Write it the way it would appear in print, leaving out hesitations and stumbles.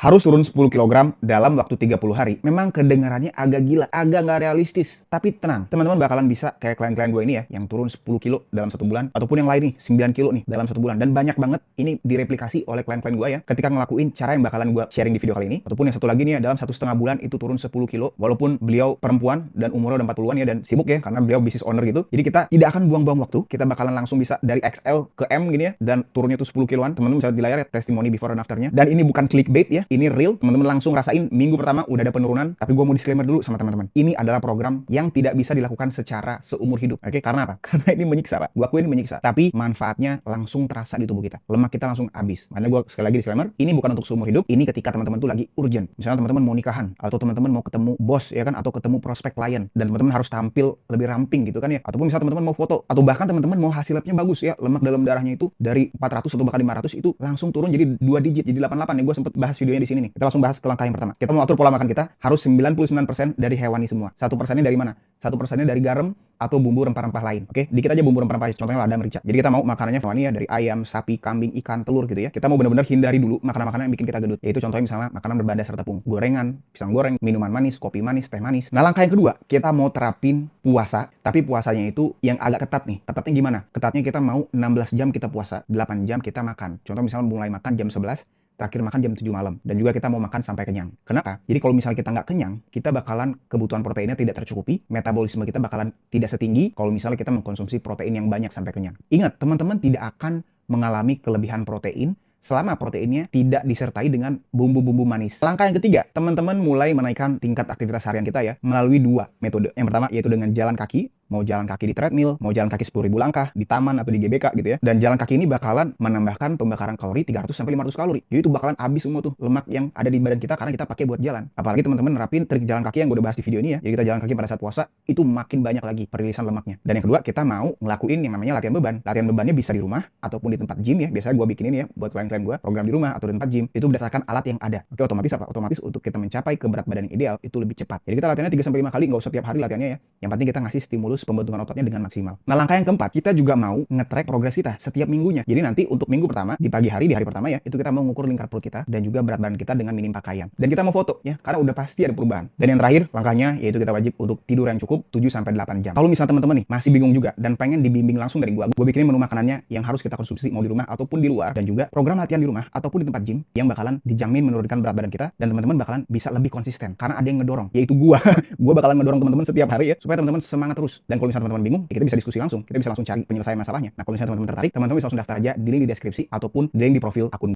Harus turun 10 kilogram dalam waktu 30 hari. Memang kedengarannya agak gila, agak nggak realistis. Tapi tenang, teman-teman bakalan bisa kayak klien-klien gue ini ya, yang turun 10 kilo dalam 1 bulan, ataupun yang lain nih, 9 kilo nih dalam 1 bulan. Dan banyak banget ini direplikasi oleh klien-klien gue ya, ketika ngelakuin cara yang bakalan gue sharing di video kali ini. Ataupun yang satu lagi nih ya, dalam 1,5 bulan itu turun 10 kilo, walaupun beliau perempuan dan umurnya udah 40-an ya, dan sibuk ya, karena beliau business owner gitu. Jadi kita tidak akan buang-buang waktu, kita bakalan langsung bisa dari XL ke M gini ya, dan turunnya tuh 10 kiloan. Teman-teman bisa lihat di layar ya, testimoni before and afternya. Dan ini bukan clickbait ya, ini real. Teman-teman langsung rasain minggu pertama udah ada penurunan. Tapi gue mau disclaimer dulu sama teman-teman, ini adalah program yang tidak bisa dilakukan secara seumur hidup. Oke, karena apa? Karena ini menyiksa, Pak. Gue akuin ini menyiksa, tapi manfaatnya langsung terasa di tubuh kita. Lemak kita langsung habis. Makanya gue sekali lagi disclaimer, ini bukan untuk seumur hidup. Ini ketika teman-teman tuh lagi urgent. Misalnya teman-teman mau nikahan, atau teman-teman mau ketemu bos ya kan, atau ketemu prospek klien, dan teman-teman harus tampil lebih ramping gitu kan ya. Ataupun misalnya teman-teman mau foto, atau bahkan teman-teman mau hasil labnya bagus ya, lemak dalam darahnya itu dari 400 atau bahkan 500 itu langsung turun jadi 2 digit, jadi 88 nih. Gue sempet bahas videonya di sini nih. Kita langsung bahas ke langkah yang pertama. Kita mau atur pola makan kita harus 99% dari hewani semua. 1%-nya dari mana? 1%-nya dari garam atau bumbu rempah-rempah lain. Oke, dikit aja bumbu rempah-rempah, contohnya lada, merica. Jadi kita mau makanannya hewani ya, dari ayam, sapi, kambing, ikan, telur gitu ya. Kita mau benar-benar hindari dulu makanan-makanan yang bikin kita gendut. Yaitu contohnya misalnya makanan berbada tepung, gorengan, pisang goreng, minuman manis, kopi manis, teh manis. Nah, langkah yang kedua, kita mau terapin puasa, tapi puasanya itu yang agak ketat nih. Ketatnya gimana? Ketatnya kita mau 16 jam kita puasa, 8 jam kita makan. Contoh misalnya mulai makan jam 11, terakhir makan jam 7 malam. Dan juga kita mau makan sampai kenyang. Kenapa? Jadi kalau misalnya kita nggak kenyang, kita bakalan kebutuhan proteinnya tidak tercukupi, metabolisme kita bakalan tidak setinggi kalau misalnya kita mengkonsumsi protein yang banyak sampai kenyang. Ingat, teman-teman tidak akan mengalami kelebihan protein selama proteinnya tidak disertai dengan bumbu-bumbu manis. Langkah yang ketiga, teman-teman mulai menaikkan tingkat aktivitas harian kita ya, melalui 2 metode. Yang pertama yaitu dengan jalan kaki, mau jalan kaki di treadmill, mau jalan kaki 10.000 langkah di taman atau di GBK gitu ya. Dan jalan kaki ini bakalan menambahkan pembakaran kalori 300-500 kalori. Jadi itu bakalan habis semua tuh lemak yang ada di badan kita karena kita pakai buat jalan. Apalagi teman-teman nerapin trik jalan kaki yang gue udah bahas di video ini ya. Jadi kita jalan kaki pada saat puasa, itu makin banyak lagi perilisan lemaknya. Dan yang kedua, kita mau ngelakuin yang namanya latihan beban. Latihan bebannya bisa di rumah ataupun di tempat gym ya. Biasanya gue bikin ini ya buat klien-klien gue, program di rumah atau di tempat gym. Itu berdasarkan alat yang ada. Oke, otomatis apa? Otomatis untuk kita mencapai ke berat badan yang ideal itu lebih cepat. Jadi kita latihannya 3-5 kali, nggak usah tiap hari latihannya ya. Yang penting kita ngasih stimulus pembentukan ototnya dengan maksimal. Nah, langkah yang keempat, kita juga mau nge-track progres kita setiap minggunya. Jadi nanti untuk minggu pertama, di pagi hari, di hari pertama ya, itu kita mau mengukur lingkar perut kita dan juga berat badan kita dengan minim pakaian. Dan kita mau foto ya, karena udah pasti ada perubahan. Dan yang terakhir, langkahnya yaitu kita wajib untuk tidur yang cukup 7-8 jam. Kalau misalnya teman-teman nih masih bingung juga dan pengen dibimbing langsung dari gua bikinin menu makanannya yang harus kita konsumsi mau di rumah ataupun di luar, dan juga program latihan di rumah ataupun di tempat gym yang bakalan dijamin menurunkan berat badan kita, dan teman-teman bakalan bisa lebih konsisten karena ada yang ngedorong, yaitu gua. Gua bakalan ngedorong teman-teman setiap hari ya, supaya teman-teman semangat terus. Dan kalau misalnya teman-teman bingung, ya kita bisa diskusi langsung. Kita bisa langsung cari penyelesaian masalahnya. Nah, kalau misalnya teman-teman tertarik, teman-teman bisa langsung daftar aja di link di deskripsi ataupun di link di profil akun